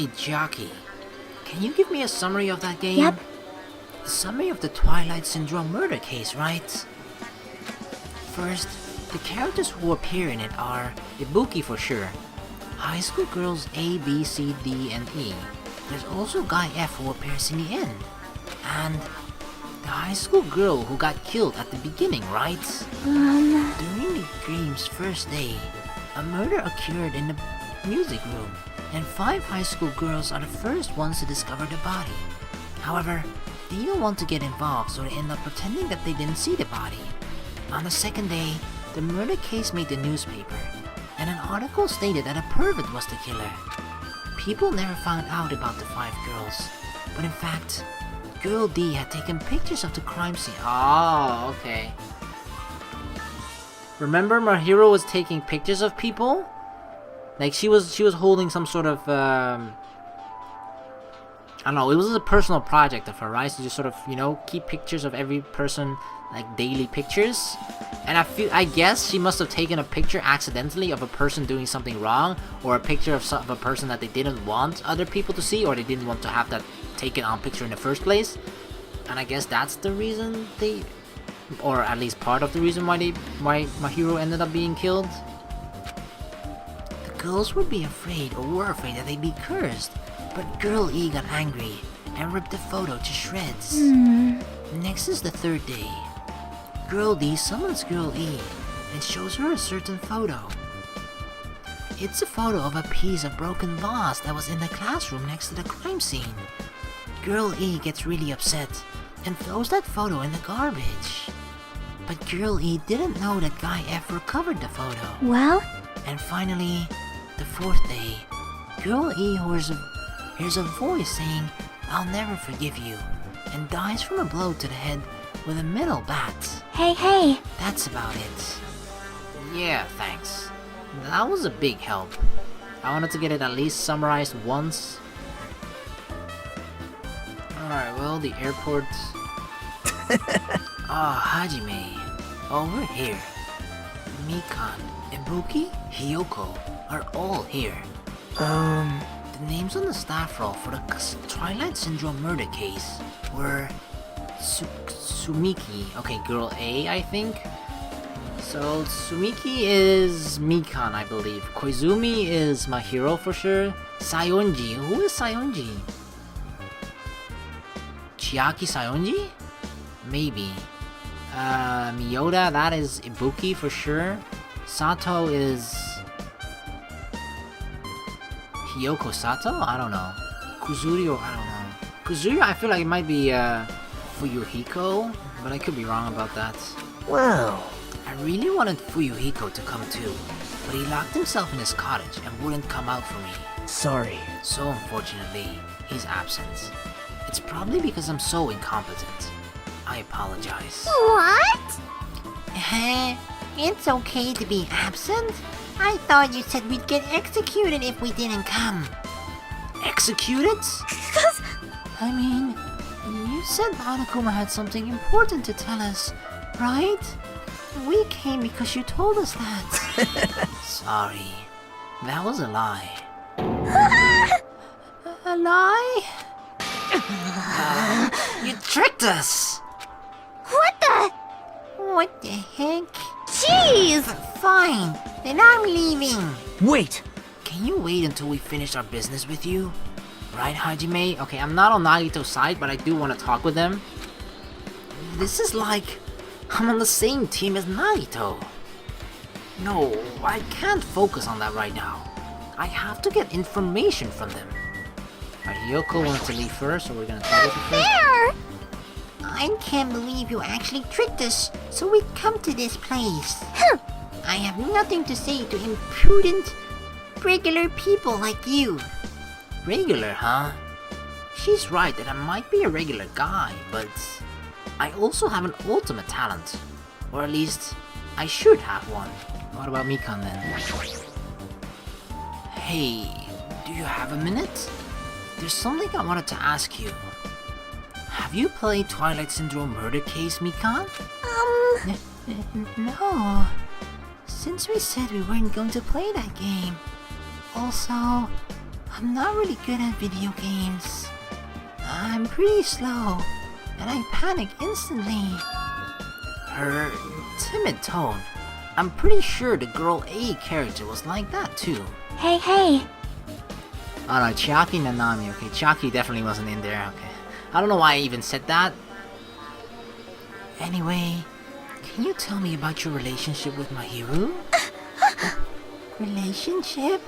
Hey, Jockey. Can you give me a summary of that game? Yep. The summary of the Twilight Syndrome murder case, right? First, the characters who appear in it are Ibuki for sure, high school girls A, B, C, D, and E. There's also Guy F who appears in the end, and the high school girl who got killed at the beginning, right? During the game's first day, a murder occurred in the music room, and 5 high school girls are the first ones to discover the body. However, they don't want to get involved, so they end up pretending that they didn't see the body. On the second day, the murder case made the newspaper, and an article stated that a pervert was the killer. People never found out about the 5 girls, but in fact, Girl D had taken pictures of the crime scene. Oh, okay. Remember, my hero was taking pictures of people? Like she was holding some sort of I don't know, it was a personal project of her, right? So just sort of, keep pictures of every person, like daily pictures. And I guess she must have taken a picture accidentally of a person doing something wrong, or a picture of a person that they didn't want other people to see, or they didn't want to have that taken on picture in the first place. And I guess that's the reason or at least part of the reason why my hero ended up being killed. The girls would be afraid, or were afraid, that they'd be cursed, but Girl E got angry and ripped the photo to shreds. Next is the third day. Girl D summons Girl E and shows her a certain photo. It's a photo of a piece of broken vase that was in the classroom next to the crime scene. Girl E gets really upset and throws that photo in the garbage. But Girl E didn't know that Guy F recovered the photo. Well? And finally, the 4th day, Girl E hears a voice saying, "I'll never forgive you," and dies from a blow to the head with a metal bat. Hey! That's about it. Yeah, thanks. That was a big help. I wanted to get it at least summarized once. Alright, well, the airport... Hajime. Oh, we're here. Mikan, Ibuki, Hiyoko are all here. The names on the staff roll for the Twilight Syndrome murder case were Sumiki, okay, girl A, I think. So Sumiki is Mikan, I believe. Koizumi is my hero for sure. Sayonji, who is Sayonji? Chiaki Sayonji? Maybe. Miyoda, that is Ibuki for sure. Sato is Hiyoko Sato? I don't know. Kuzuri, or I don't know. Kuzuri, I feel like it might be Fuyuhiko, but I could be wrong about that. Wow. I really wanted Fuyuhiko to come too, but he locked himself in his cottage and wouldn't come out for me. Sorry. So unfortunately, he's absent. It's probably because I'm so incompetent. I apologize. What? It's okay to be absent? I thought you said we'd get executed if we didn't come. Executed? I mean, you said Monokuma had something important to tell us, right? We came because you told us that. Sorry. That was a lie. A lie? You tricked us! What the heck? Jeez! Fine, then I'm leaving. Wait! Can you wait until we finish our business with you? Right, Hajime? Okay, I'm not on Nagito's side, but I do want to talk with them. This is like... I'm on the same team as Nagito. No, I can't focus on that right now. I have to get information from them. Alright, Hiyoko wanted to leave first, so we're gonna talk with her first. There! I can't believe you actually tricked us, so we come to this place. I have nothing to say to impudent, regular people like you. Regular, huh? She's right that I might be a regular guy, but I also have an ultimate talent. Or at least, I should have one. What about Mikan then? Hey, do you have a minute? There's something I wanted to ask you. Have you played Twilight Syndrome Murder Case, Mikan? No. Since we said we weren't going to play that game. Also, I'm not really good at video games. I'm pretty slow, and I panic instantly. Her timid tone. I'm pretty sure the girl A character was like that too. Hey, hey. Oh no, Chiaki Nanami. Okay, Chiaki definitely wasn't in there. Okay. I don't know why I even said that. Anyway, can you tell me about your relationship with Mahiru? Relationship?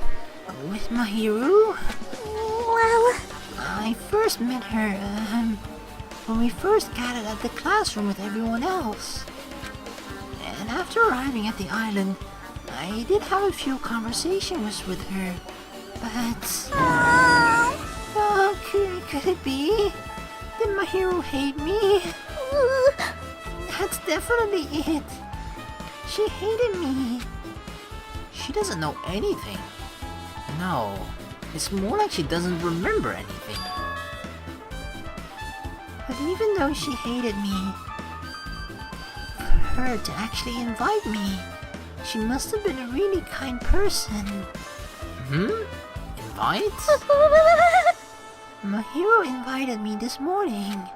With Mahiru? Well, I first met her, when we first gathered at the classroom with everyone else. And after arriving at the island, I did have a few conversations with her, but... Oh, could it be? Did Mahiru hate me? That's definitely it. She hated me. She doesn't know anything. No, it's more like she doesn't remember anything. But even though she hated me, for her to actually invite me, she must have been a really kind person. Invite? Mahiro invited me this morning.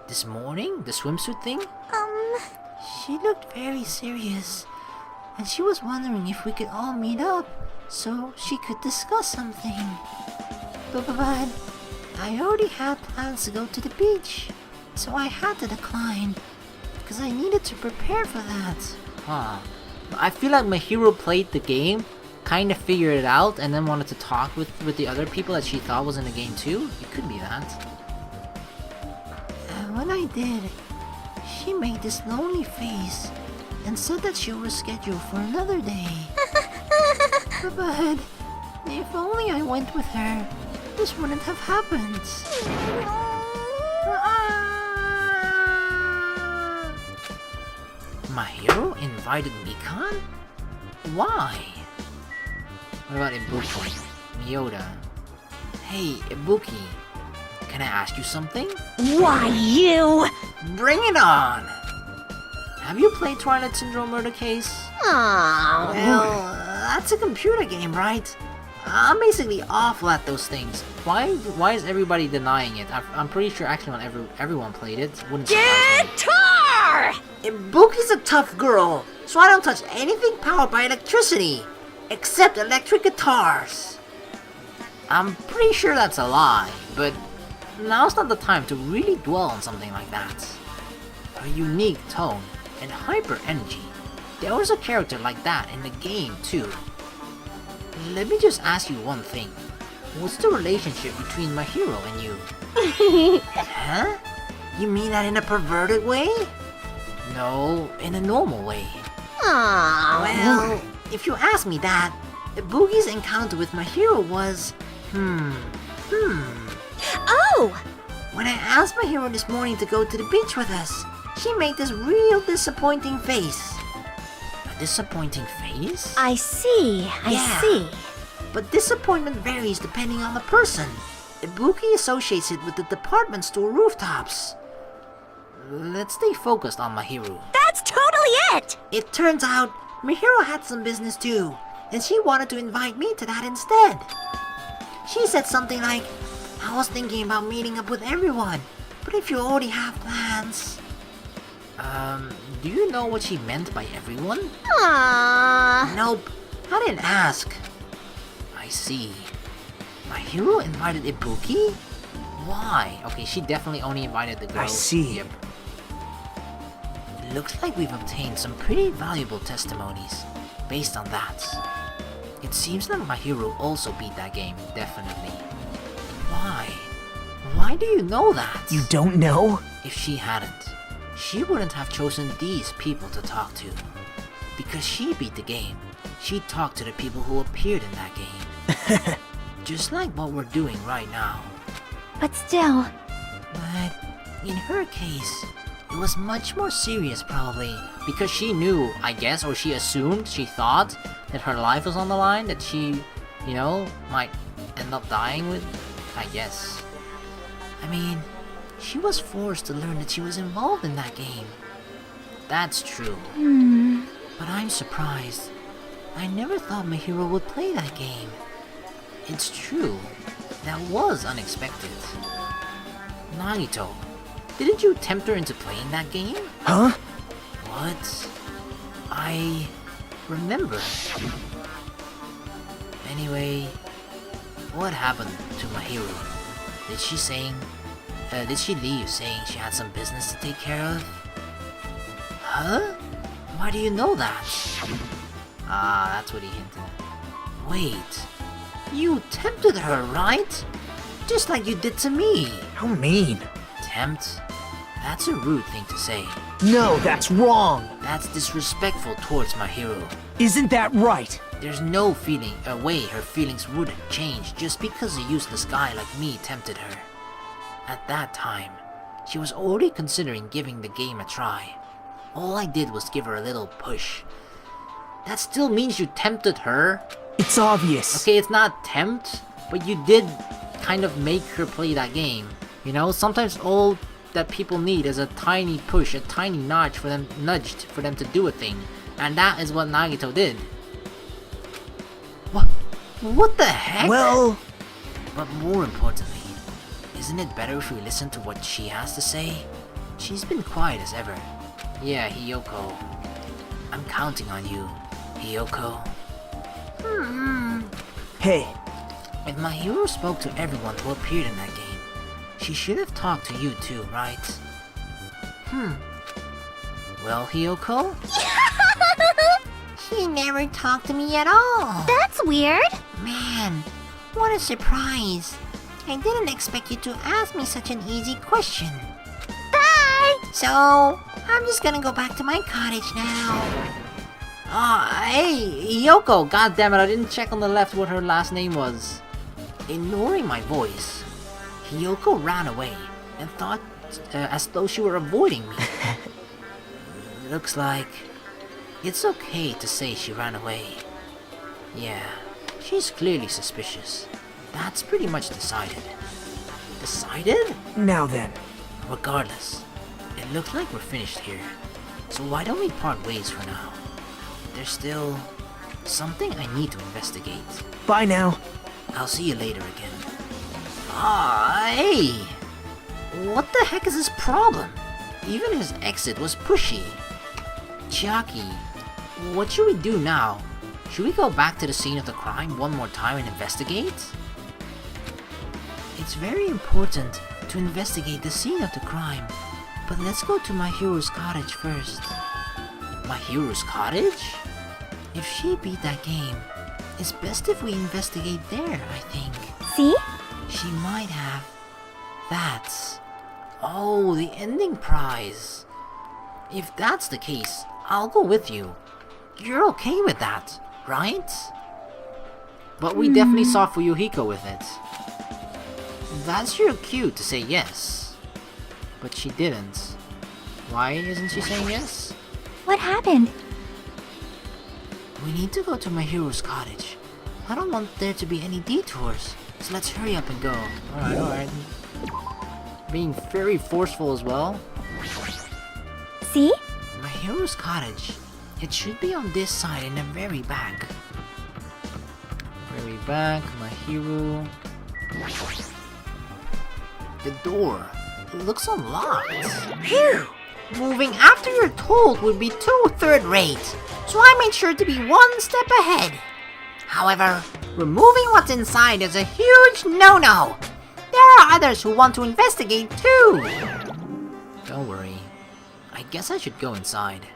This morning? The swimsuit thing? She looked very serious, and she was wondering if we could all meet up so she could discuss something. But I already had plans to go to the beach, so I had to decline because I needed to prepare for that. Huh. I feel like Mahiro played the game, kind of figured it out, and then wanted to talk with the other people that she thought was in the game too. It could be that. And when I did, she made this lonely face and said that she was scheduled for another day. But if only I went with her, this wouldn't have happened. Mahiro invited Mikan? Why? What about Ibuki? Miyoda? Hey, Ibuki, can I ask you something? why you? Bring it on! Have you played Twilight Syndrome Murder Case? Oh. Well, that's a computer game, right? I'm basically awful at those things. Why is everybody denying it? I'm pretty sure actually when everyone played it. Wouldn't surprise me. Guitar! Ibuki's a tough girl, so I don't touch anything powered by electricity, except electric guitars. I'm pretty sure that's a lie, but now's not the time to really dwell on something like that. Her unique tone and hyper energy. There was a character like that in the game too. Let me just ask you one thing. What's the relationship between Mahiro and you? Huh? You mean that in a perverted way? No, in a normal way. Oh. Well, if you ask me that, Ibuki's encounter with Mahiro was... Oh! When I asked Mahiro this morning to go to the beach with us, she made this real disappointing face. A disappointing face? I see. I Yeah. see. But disappointment varies depending on the person. Ibuki associates it with the department store rooftops. Let's stay focused on Mahiro. That's totally it! It turns out Mahiro had some business too, and she wanted to invite me to that instead. She said something like, I was thinking about meeting up with everyone, but if you already have plans... Do you know what she meant by everyone? Aww. Nope, I didn't ask. I see. Mahiro invited Ibuki? Why? Okay, she definitely only invited the girl. I see. Yep. It looks like we've obtained some pretty valuable testimonies based on that. It seems that Mahiro also beat that game, definitely. Why? Why do you know that? You don't know? If she hadn't, she wouldn't have chosen these people to talk to. Because she beat the game, she talked to the people who appeared in that game. Just like what we're doing right now. But still, But in her case, it was much more serious probably. Because she knew, I guess, or she assumed, she thought that her life was on the line, that she, you know, might end up dying with, I guess. I mean, she was forced to learn that she was involved in that game. That's true. But I'm surprised. I never thought Mahiro would play that game. It's true. That was unexpected. Nagito, didn't you tempt her into playing that game? Huh? What? I remember. Anyway, what happened to Mahiru? Did she leave saying she had some business to take care of? Huh? Why do you know that? Ah, that's what he hinted. Wait, you tempted her, right? Just like you did to me. How mean. Tempt? That's a rude thing to say. No, that's wrong. That's disrespectful towards Mahiru. Isn't that right? There's no way her feelings would change just because a useless guy like me tempted her. At that time, she was already considering giving the game a try. All I did was give her a little push. That still means you tempted her? It's obvious. Okay, it's not tempt, but you did kind of make her play that game. You know, sometimes all that people need is a tiny push, a tiny nudge for them to do a thing. And that is what Nagito did. What the heck? Well... But more importantly, isn't it better if we listen to what she has to say? She's been quiet as ever. Yeah, Hiyoko. I'm counting on you, Hiyoko. Hey, If Mahiru spoke to everyone who appeared in that game, she should have talked to you too, right? Well, Hiyoko? She never talked to me at all. That's weird. Man, what a surprise. I didn't expect you to ask me such an easy question. Bye. So, I'm just gonna go back to my cottage now. Hey, Hiyoko! God damn it, I didn't check on the left what her last name was. Ignoring my voice, Hiyoko ran away and thought as though she were avoiding me. Looks like it's okay to say she ran away. Yeah, she's clearly suspicious. That's pretty much decided. Decided? now then. Regardless, it looks like we're finished here. So why don't we part ways for now? There's still something I need to investigate. Bye now. I'll see you later again. Hey! What the heck is his problem? Even his exit was pushy. Chiaki, what should we do now? Should we go back to the scene of the crime one more time and investigate? It's very important to investigate the scene of the crime, but let's go to Mahiru's cottage first. Mahiru's cottage? If she beat that game, it's best if we investigate there, I think. See? She might have that. Oh, the ending prize. If that's the case, I'll go with you. You're okay with that, right? But we definitely saw Fuyuhiko with it. That's your cue to say yes. But she didn't. Why isn't she saying yes? What happened? We need to go to Mahiru's cottage. I don't want there to be any detours, so let's hurry up and go. Alright. Being very forceful as well. See? Mahiru's cottage. It should be on this side in the very back. Very back, Mahiru. The door looks unlocked. Phew! Moving after you're told would be too third-rate, so I made sure to be one step ahead. However, removing what's inside is a huge no-no. There are others who want to investigate too. Don't worry. I guess I should go inside.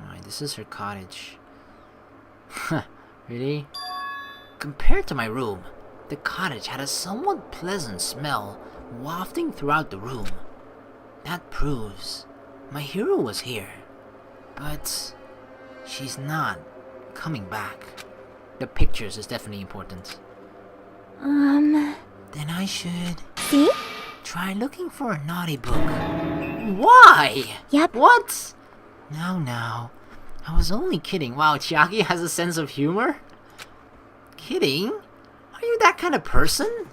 Alright, this is her cottage. Really? Compared to my room, the cottage had a somewhat pleasant smell wafting throughout the room. That proves Mahiru was here. But she's not coming back. The pictures is definitely important. Then I should See? try looking for a naughty book. Why? Yep. What? Now. I was only kidding. Wow, Chiaki has a sense of humor? Kidding? Are you that kind of person?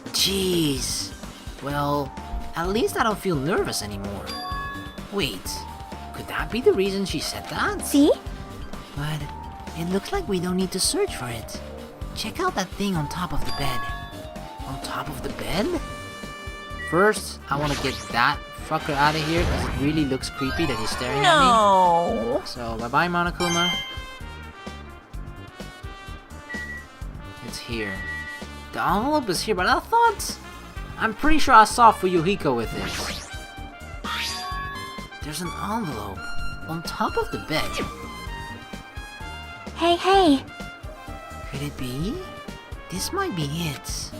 Jeez. Well, at least I don't feel nervous anymore. Wait, could that be the reason she said that? See? But It looks like we don't need to search for it. Check out that thing on top of the bed. On top of the bed? First, I want to get that fucker out of here because it really looks creepy that he's staring at me. No. So, bye-bye, Monokuma. It's here. The envelope is here, but I thought... I'm pretty sure I saw Fuyuhiko with it. There's an envelope on top of the bed. Hey, hey. Could it be? This might be it.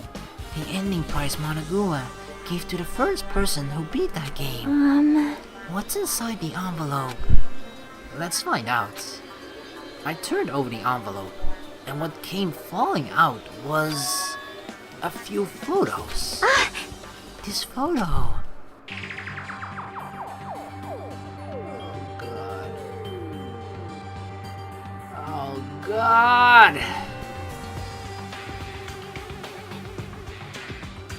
The ending prize Monokuma gave to the first person who beat that game. What's inside the envelope? Let's find out. I turned over the envelope, and what came falling out was a few photos. This photo. Oh god!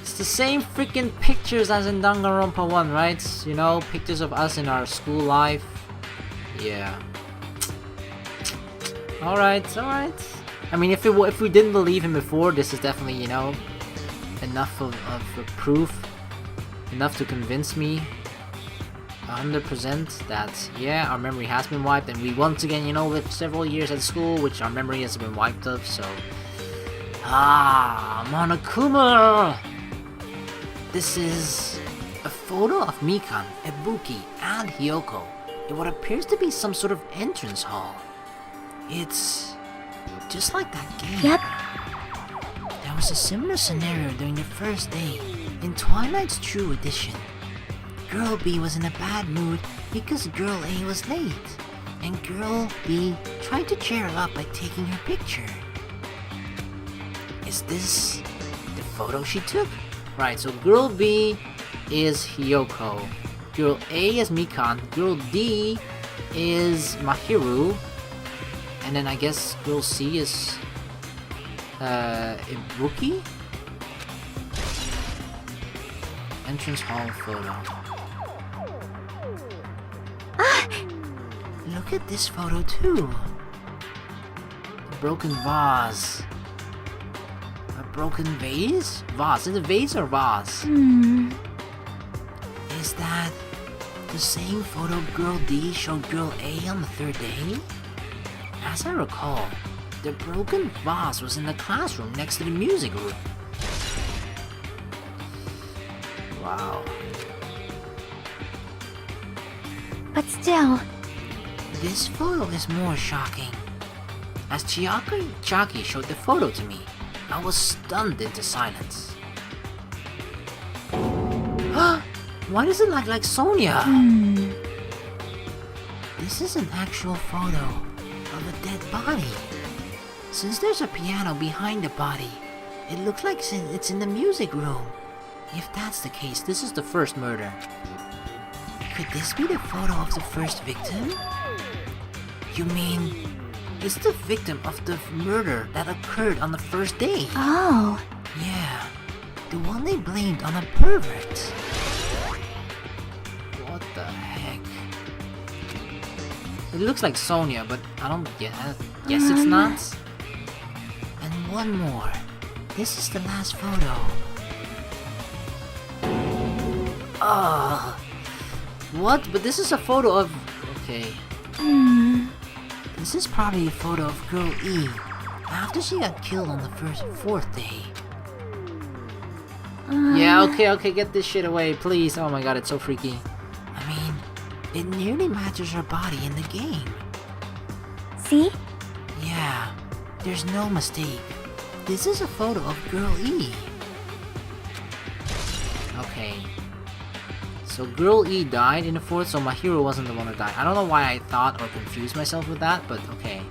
It's the same freaking pictures as in Danganronpa 1, right? You know, pictures of us in our school life. Yeah. Alright, alright. I mean, if we didn't believe him before, this is definitely, you know, enough of proof. Enough to convince me 100% that, yeah, our memory has been wiped, and we once again, you know, lived several years at school, which our memory has been wiped of, so... Monokuma! This is a photo of Mikan, Ibuki, and Hyoko in what appears to be some sort of entrance hall. It's just like that game. Yep. There was a similar scenario during the first day in Twilight's True Edition. Girl B was in a bad mood because Girl A was late, and Girl B tried to cheer her up by taking her picture. Is this the photo she took? Right, so Girl B is Hyoko, Girl A is Mikan, Girl D is Mahiru, and then I guess Girl C is Ibuki? Entrance hall photo. Look at this photo too. A broken vase. A broken vase? Vase. Is it a vase or vase? Is that the same photo Girl D showed Girl A on the third day? As I recall, the broken vase was in the classroom next to the music room. Wow. But still, This photo is more shocking. As Chiaki showed the photo to me, I was stunned into silence. Why does it look like Sonia? This is an actual photo of a dead body. Since there's a piano behind the body, it looks like it's in the music room. If that's the case, This is the first murder. could this be the photo of the first victim? You mean, it's the victim of the murder that occurred on the first day? oh, Yeah, the one they blamed on a pervert. What the heck? It looks like Sonia, but I don't guess it's not. And one more. This is the last photo. What? But this is a photo of... Okay. This is probably a photo of Girl E after she got killed on the fourth day. Yeah, okay, get this shit away, please. Oh my god, it's so freaky. I mean, it nearly matches her body in the game. see? Yeah, there's no mistake. This is a photo of Girl E. Okay. So Girl E died in the fourth, so Mahiru wasn't the one that died. I don't know why I thought or confused myself with that, but okay.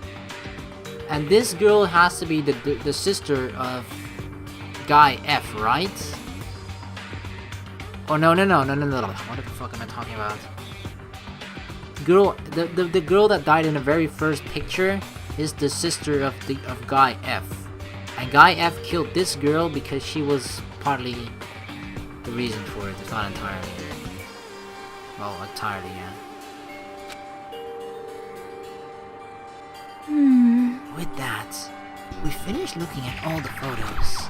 And this girl has to be the sister of Guy F, right? Oh no. What the fuck am I talking about? The girl that died in the very first picture is the sister of Guy F. And Guy F killed this girl because she was partly the reason for it, if not entirely. Well, entirely, yeah. we finished looking at all the photos.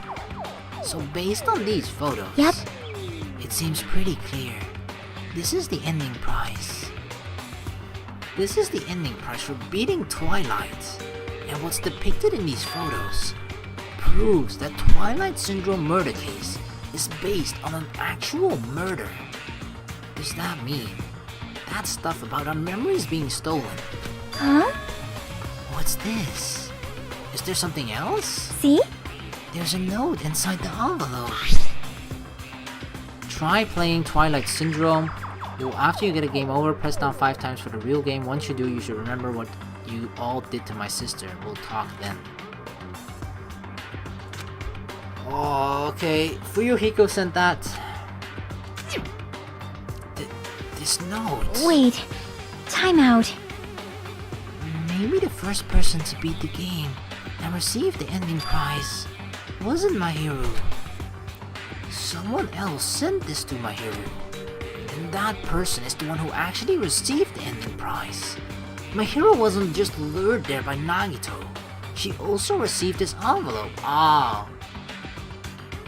So based on these photos, Yep. it seems pretty clear. This is the ending prize. This is the ending prize for beating Twilight. And what's depicted in these photos proves that Twilight Syndrome murder case is based on an actual murder. Does that mean that stuff about our memories being stolen? Huh? What's this? Is there something else? See? There's a note inside the envelope. Try playing Twilight Syndrome. After you get a game over, press down 5 times for the real game. Once you do, you should remember what you all did to my sister. We'll talk then. Oh, okay. Fuyuhiko sent that. This note. Wait. Time out. Maybe the first person to beat the game and receive the ending prize wasn't Mahiru. Someone else sent this to Mahiru. And that person is the one who actually received the ending prize. Mahiru wasn't just lured there by Nagito. She also received this envelope. Ah.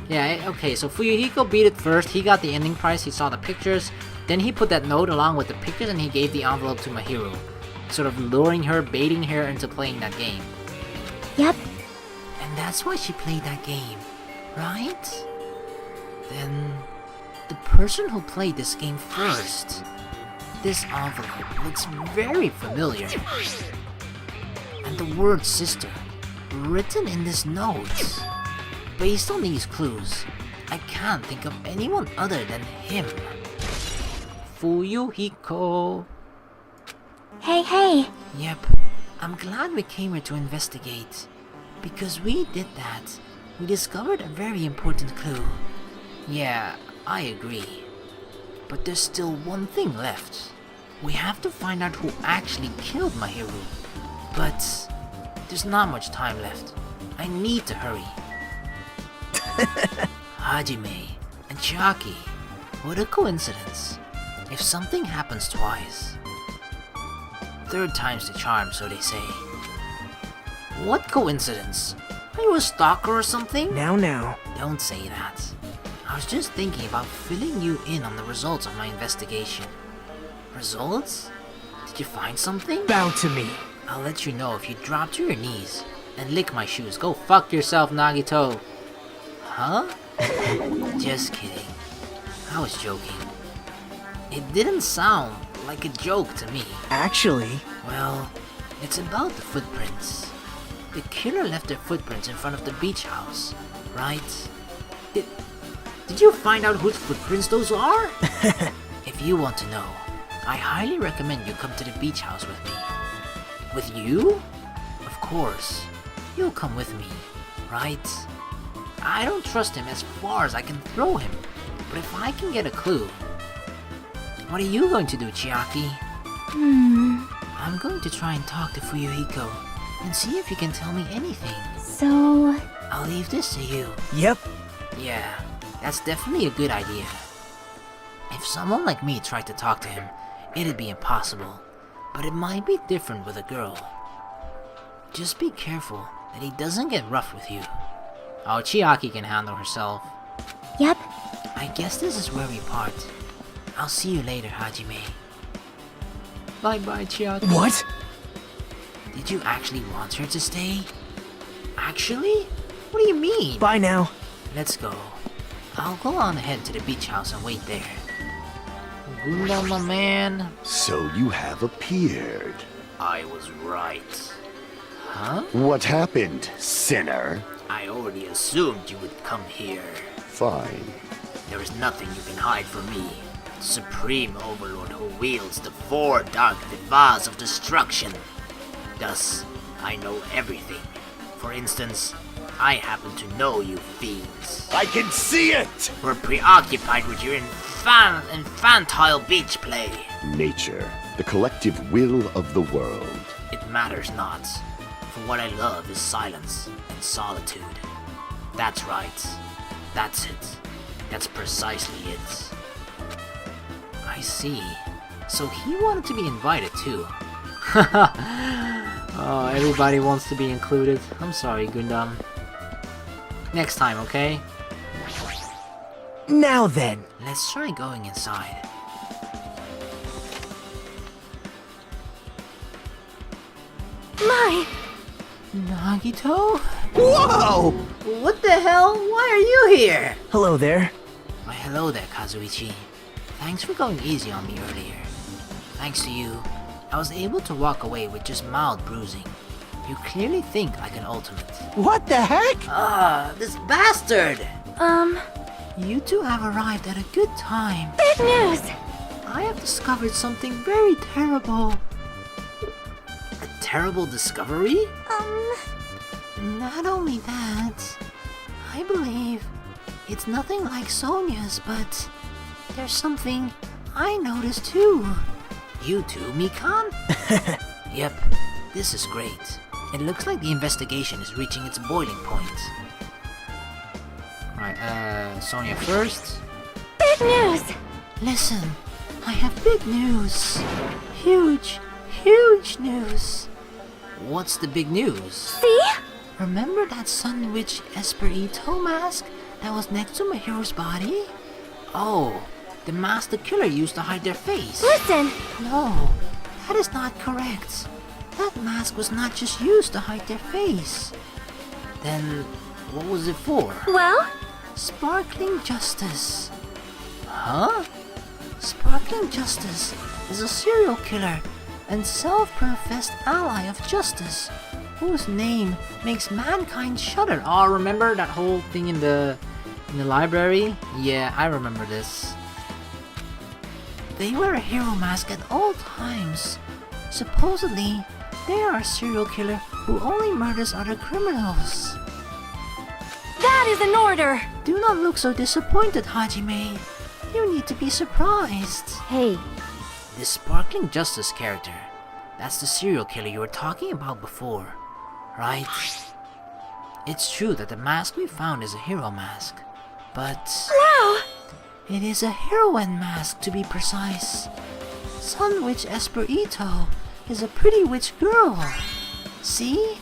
Yeah, okay, so Fuyuhiko beat it first. He got the ending prize, he saw the pictures. Then he put that note along with the pictures and he gave the envelope to Mahiru. Sort of luring her, baiting her into playing that game. Yep. And that's why she played that game, right? Then the person who played this game first. This envelope looks very familiar. And the word sister, written in this note. Based on these clues, I can't think of anyone other than him. Fuyuhiko. Hey. Yep, I'm glad we came here to investigate. Because we did that, we discovered a very important clue. Yeah, I agree. But there's still one thing left. We have to find out who actually killed Mahiru. But there's not much time left. I need to hurry. Hajime and Chiaki. What a coincidence. If something happens twice, third time's the charm, so they say. What coincidence? Are you a stalker or something? Now. Don't say that. I was just thinking about filling you in on the results of my investigation. Results? Did you find something? Bow to me. I'll let you know if you drop to your knees and lick my shoes. Go fuck yourself, Nagito. Huh? Just kidding. I was joking. It didn't sound like a joke to me. Actually, Well, it's about the footprints. The killer left their footprints in front of the beach house, right? Did you find out whose footprints those are? If you want to know, I highly recommend you come to the beach house with me. With you? Of course. You'll come with me, right? I don't trust him as far as I can throw him, but if I can get a clue... What are you going to do, Chiaki? I'm going to try and talk to Fuyuhiko and see if he can tell me anything. So... I'll leave this to you. yep. Yeah, that's definitely a good idea. If someone like me tried to talk to him, it'd be impossible. But it might be different with a girl. Just be careful that he doesn't get rough with you. Oh, Chiaki can handle herself. Yep. I guess this is where we part. I'll see you later, Hajime. Bye-bye, Chiaki. What? Did you actually want her to stay? Actually? What do you mean? Bye now. Let's go. I'll go on ahead to the beach house and wait there. Gunda, my man. So you have appeared. I was right. Huh? What happened, sinner? I already assumed you would come here. Fine. There is nothing you can hide from me. Supreme Overlord who wields the 4 dark Devas of destruction. Thus, I know everything. For instance, I happen to know you fiends. I can see it! We're preoccupied with your infantile beach play. Nature, the collective will of the world. It matters not, for what I love is silence and solitude. That's right. That's it. That's precisely it. I see. So he wanted to be invited too. Oh, everybody wants to be included. I'm sorry, Gundam. Next time, okay? Now then. Let's try going inside. My! Nagito? Whoa! What the hell? Why are you here? Hello there. Why, hello there, Kazuichi. Thanks for going easy on me earlier. Thanks to you, I was able to walk away with just mild bruising. You clearly think like an ultimate. What the heck? Ah, this bastard! You two have arrived at a good time. Big news! I have discovered something very terrible. A terrible discovery? Not only that, I believe it's nothing like Sonia's, but there's something I noticed too. You too, Mikan? Yep, this is great. It looks like the investigation is reaching its boiling point. Alright, Sonia first. Big news! Listen, I have big news. Huge, huge news. What's the big news? See? Remember that Sun Witch Esperito mask that was next to Mahiro's body? Oh, the mask the killer used to hide their face. Listen! No, that is not correct. That mask was not just used to hide their face. Then, what was it for? Well? Sparkling Justice. Huh? Sparkling Justice is a serial killer and self-professed ally of justice, whose name makes mankind shudder. Oh, remember that whole thing in the library? Yeah, I remember this. They wear a hero mask at all times. Supposedly, they are a serial killer who only murders other criminals. That is an order! Do not look so disappointed, Hajime. You need to be surprised. Hey, This Sparkling Justice character, that's the serial killer you were talking about before, right? It's true that the mask we found is a hero mask, but wow! It is a heroine mask, to be precise. Sun Witch Esperito is a pretty witch girl. See?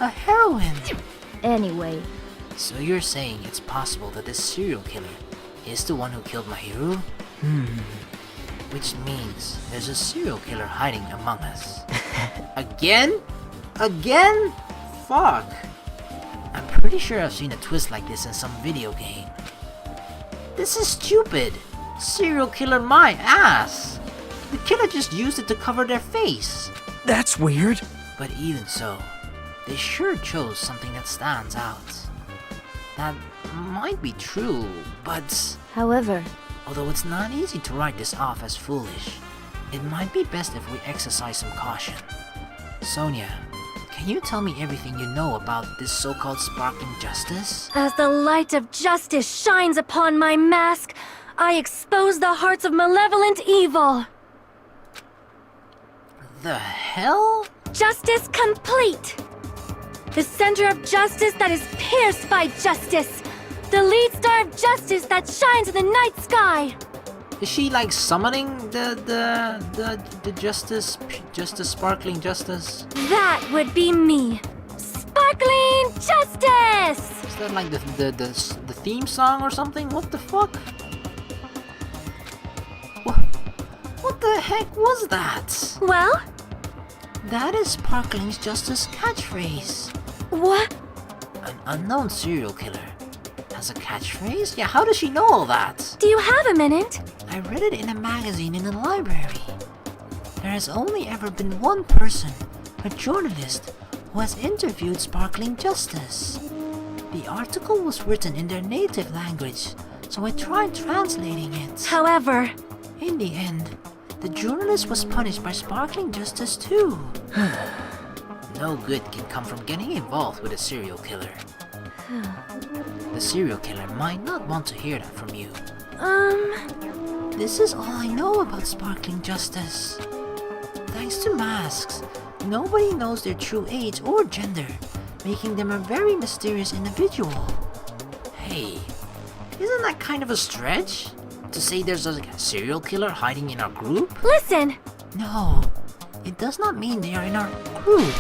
A heroine. Anyway, so you're saying it's possible that this serial killer is the one who killed Mahiru? Which means there's a serial killer hiding among us. Again? Again? Fuck. I'm pretty sure I've seen a twist like this in some video game. This is stupid. Serial killer my ass. The killer just used it to cover their face. That's weird. But even so, they sure chose something that stands out. That might be true, but however, although it's not easy to write this off as foolish, it might be best if we exercise some caution. Sonia, can you tell me everything you know about this so-called Sparkling Justice? as the light of justice shines upon my mask, I expose the hearts of malevolent evil. The hell? Justice complete! The center of justice that is pierced by justice! The lead star of justice that shines in the night sky! Is she like summoning the Sparkling Justice? That would be me! Sparkling Justice! Is that like the theme song or something? What the fuck? What the heck was that? Well, That is Sparkling's Justice catchphrase. what? An unknown serial killer has a catchphrase? Yeah, how does she know all that? Do you have a minute? I read it in a magazine in the library. There has only ever been one person, a journalist, who has interviewed Sparkling Justice. The article was written in their native language, so I tried translating it. However, In the end, the journalist was punished by Sparkling Justice too. No good can come from getting involved with a serial killer. The serial killer might not want to hear that from you. This is all I know about Sparkling Justice. Thanks to masks, nobody knows their true age or gender, making them a very mysterious individual. Hey, isn't that kind of a stretch? To say there's a serial killer hiding in our group? listen! No, it does not mean they are in our group.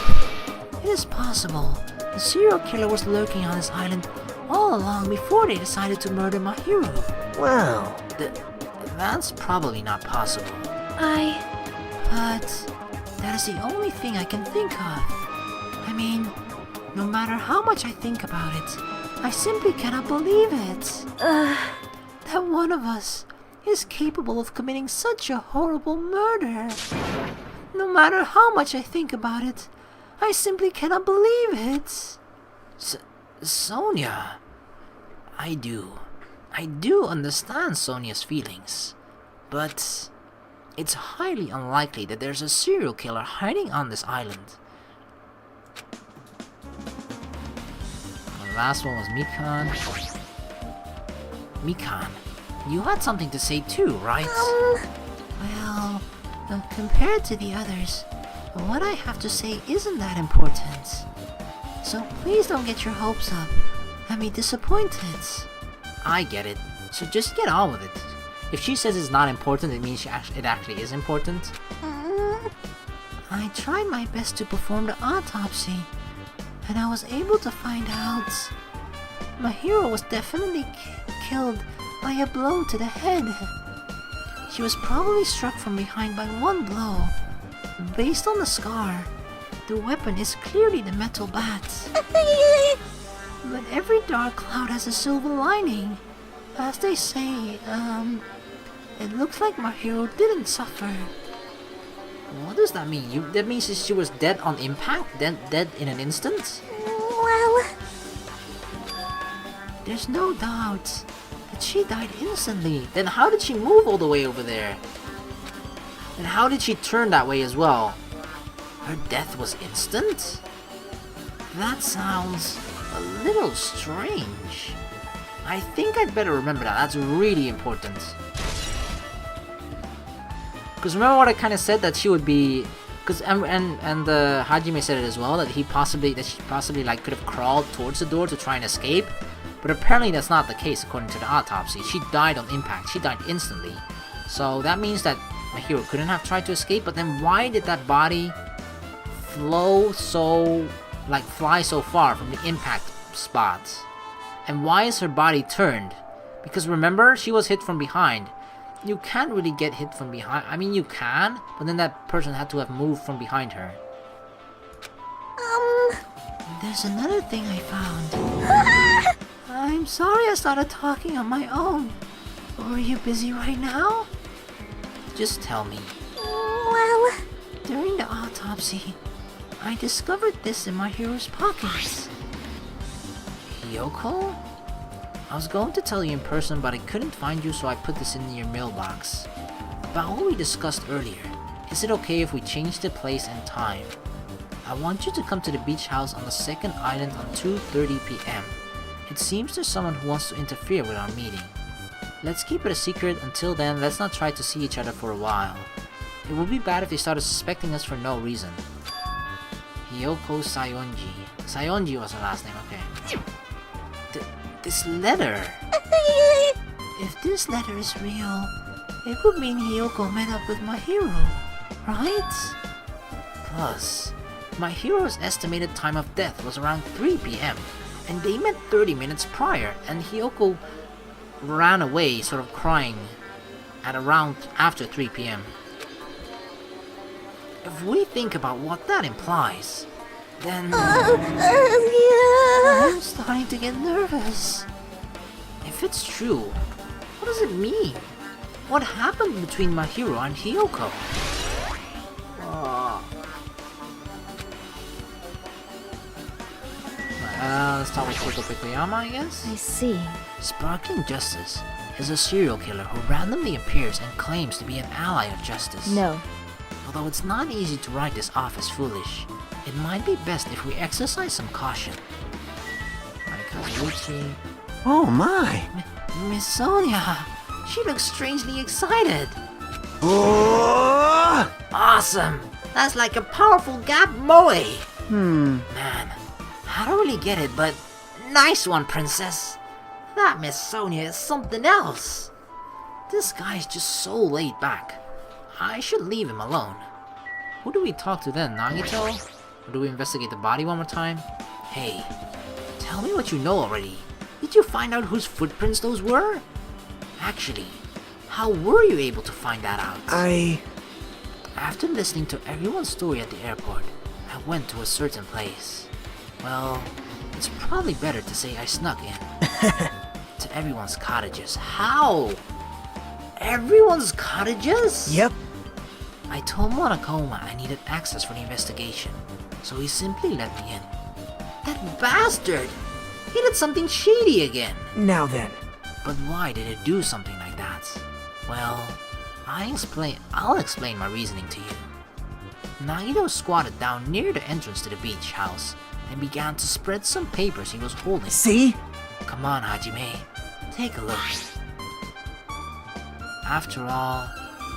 It is possible the serial killer was lurking on this island all along before they decided to murder my hero. Well, That's probably not possible. But that is the only thing I can think of. I mean, no matter how much I think about it, I simply cannot believe it. That one of us is capable of committing such a horrible murder. No matter how much I think about it, I simply cannot believe it. Sonia, I do understand Sonia's feelings, but it's highly unlikely that there's a serial killer hiding on this island. The last one was Mikan. Mikan, you had something to say too, right? Well, compared to the others, what I have to say isn't that important. So please don't get your hopes up and be disappointed. I get it, so just get on with it. If she says it's not important, it means it actually is important. I tried my best to perform the autopsy, and I was able to find out my hero was definitely killed by a blow to the head. She was probably struck from behind by one blow. Based on the scar, the weapon is clearly the metal bat. But every dark cloud has a silver lining. As they say, it looks like my hero didn't suffer. What does that mean? That means she was dead on impact? Dead in an instant? Well, There's no doubt that she died instantly. Then how did she move all the way over there? And how did she turn that way as well? Her death was instant? That sounds a little strange. I think I'd better remember that. That's really important. Because remember what I kind of said, that she would be... Because Hajime said it as well, that she possibly like could have crawled towards the door to try and escape. But apparently that's not the case according to the autopsy. She died on impact. She died instantly. So that means that my hero couldn't have tried to escape. But then why did that body fly so far from the impact spot? And why is her body turned? Because remember, she was hit from behind. You can't really get hit from behind. I mean, you can, but then that person had to have moved from behind her. There's another thing I found. I'm sorry I started talking on my own. Are you busy right now? Just tell me. well, During the autopsy, I discovered this in my hero's pockets. Hiyoko? I was going to tell you in person, but I couldn't find you, so I put this in your mailbox. About what we discussed earlier, is it okay if we change the place and time? I want you to come to the beach house on the second island on 2:30 p.m. It seems there's someone who wants to interfere with our meeting. Let's keep it a secret. Until then, let's not try to see each other for a while. It would be bad if they started suspecting us for no reason. Hiyoko Sayonji. Sayonji was her last name, okay. This letter. If this letter is real, it would mean Hiyoko met up with my hero, right? Plus, my hero's estimated time of death was around 3 p.m. and they met 30 minutes prior, and Hiyoko ran away, sort of crying, at around after 3 p.m. If we think about what that implies, then I'm starting to get nervous. If it's true, what does it mean? What happened between my hero and Hiyoko? Let's start with Shoko Pikoyama, I guess? I see. Sparkling Justice is a serial killer who randomly appears and claims to be an ally of justice. No. Although it's not easy to write this off as foolish, it might be best if we exercise some caution. Kazuchi. Oh my! Miss Sonia! She looks strangely excited! Oh! Awesome! That's like a powerful gap moe! Hmm. Man, I don't really get it, but nice one, princess! That Miss Sonia is something else! This guy's just so laid back. I should leave him alone. Who do we talk to then, Nagito? Or do we investigate the body one more time? Hey, tell me what you know already. Did you find out whose footprints those were? Actually, how were you able to find that out? After listening to everyone's story at the airport, I went to a certain place. Well, it's probably better to say I snuck in. To everyone's cottages. How? Everyone's cottages? Yep. I told Monokuma I needed access for the investigation, so he simply let me in. That bastard! He did something shady again. Now then. But why did it do something like that? Well, I'll explain my reasoning to you. Nagido squatted down near the entrance to the beach house and began to spread some papers he was holding. See? Come on, Hajime. Take a look. After all,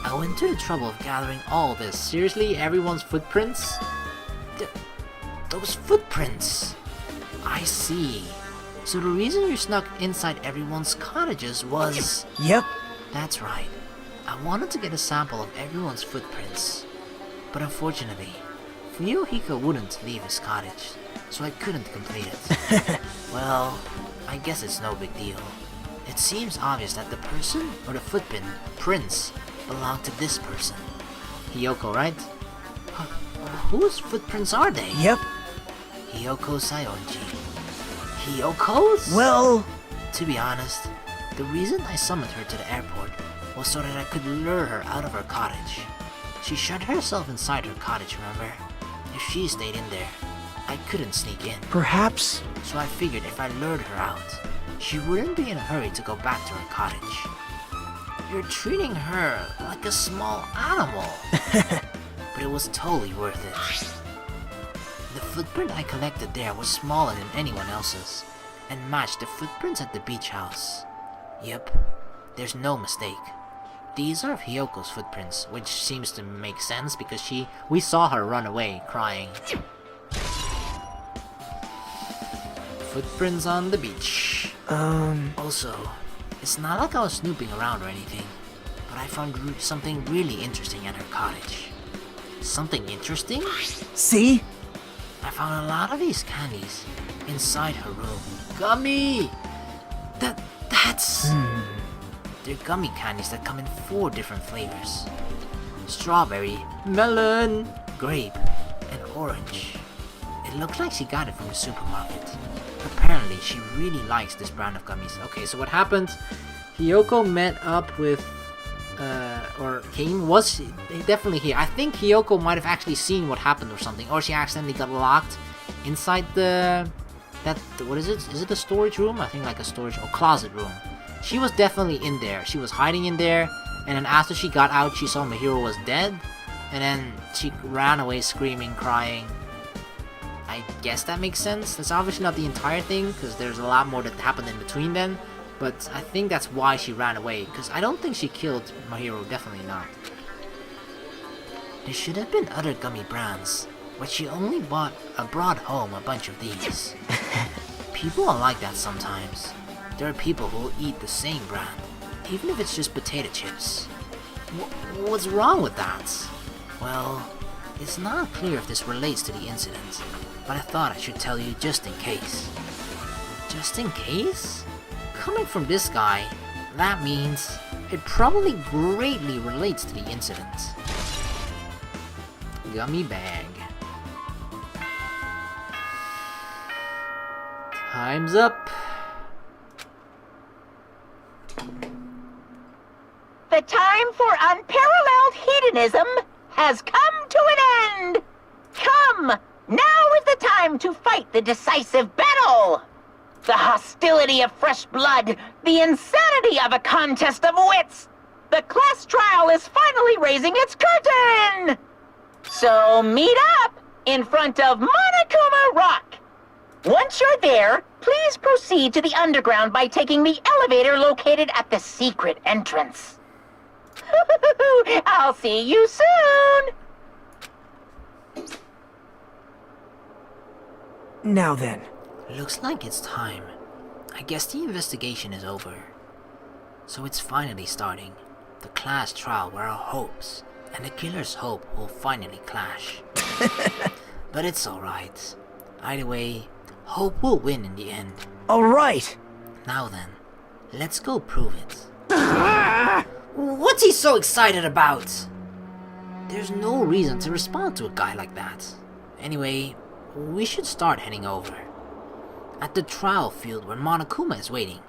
I went to the trouble of gathering all this. Seriously, everyone's footprints? Those footprints! I see. So the reason you snuck inside everyone's cottages was... Yep. That's right. I wanted to get a sample of everyone's footprints. But unfortunately, Fuyuhiko wouldn't leave his cottage, so I couldn't complete it. Well, I guess it's no big deal. It seems obvious that the person or the prints belong to this person. Hiyoko, right? Whose footprints are they? Yep. Hiyoko Sayonji. Hiyoko's? Well... To be honest, the reason I summoned her to the airport was so that I could lure her out of her cottage. She shut herself inside her cottage, remember? If she stayed in there, I couldn't sneak in. Perhaps... So I figured if I lured her out, she wouldn't be in a hurry to go back to her cottage. You're treating her like a small animal. But it was totally worth it. The footprint I collected there was smaller than anyone else's, and matched the footprints at the beach house. Yep, there's no mistake. These are Hiyoko's footprints, which seems to make sense because we saw her run away, crying. Footprints on the beach. Also, it's not like I was snooping around or anything, but I found something really interesting at her cottage. Something interesting? See? I found a lot of these candies inside her room. Gummy! That's... They're gummy candies that come in 4 different flavors. Strawberry, melon, grape, and orange. It looked like she got it from the supermarket. Apparently, she really likes this brand of gummies. Okay, so what happened? Hiyoko met up with... definitely here. I think Hiyoko might have actually seen what happened or something. Or she accidentally got locked inside what is it? Is it a storage room? I think like a storage or closet room. She was definitely in there. She was hiding in there. And then after she got out, she saw Mahiro was dead. And then she ran away screaming, crying. I guess that makes sense. That's obviously not the entire thing, because there's a lot more that happened in between then. But I think that's why she ran away, because I don't think she killed Mahiro, definitely not. There should have been other gummy brands, but she only brought home a bunch of these. People are like that sometimes. There are people who will eat the same brand, even if it's just potato chips. What's wrong with that? Well, it's not clear if this relates to the incident, but I thought I should tell you just in case. Just in case? Coming from this guy, that means it probably greatly relates to the incident. Gummy bag. Time's up. The time for unparalleled hedonism has come to an end! Come! Now is the time to fight the decisive battle! The hostility of fresh blood, the insanity of a contest of wits! The class trial is finally raising its curtain! So meet up in front of Monokuma Rock! Once you're there, please proceed to the underground by taking the elevator located at the secret entrance. I'll see you soon! Now then. Looks like it's time. I guess the investigation is over. So it's finally starting. The class trial where our hopes and the killer's hope will finally clash. But it's alright. Either way, hope will win in the end. Alright! Now then, let's go prove it. What's he so excited about? There's no reason to respond to a guy like that. Anyway, we should start heading over. At the trial field where Monokuma is waiting.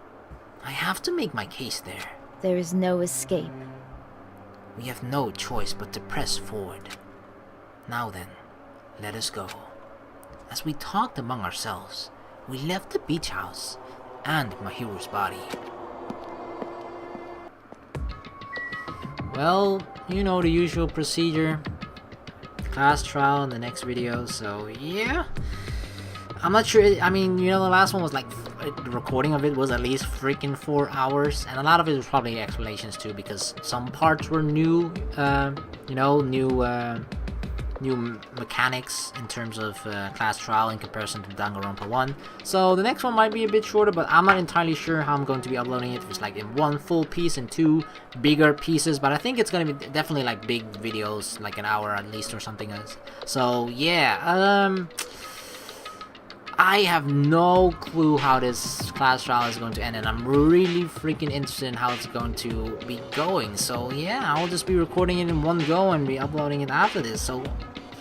I have to make my case there. There is no escape. We have no choice but to press forward. Now then, let us go. As we talked among ourselves, we left the beach house and Mahiru's body. Well, you know the usual procedure. Class trial in the next video, so yeah. I'm not sure, I mean, you know, the last one was like, the recording of it was at least freaking 4 hours, and a lot of it was probably explanations too, because some parts were new, you know, new mechanics in terms of class trial in comparison to Danganronpa 1. So the next one might be a bit shorter, but I'm not entirely sure how I'm going to be uploading it. If it's like in one full piece and 2 bigger pieces, but I think it's going to be definitely like big videos, like an hour at least or something else. So yeah, I have no clue how this class trial is going to end, and I'm really freaking interested in how it's going to be going. So yeah, I'll just be recording it in one go and be uploading it after this. So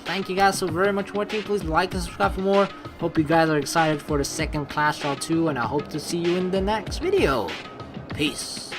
thank you guys so very much for watching. Please like and subscribe for more. Hope you guys are excited for the second class trial too, and I hope to see you in the next video. Peace.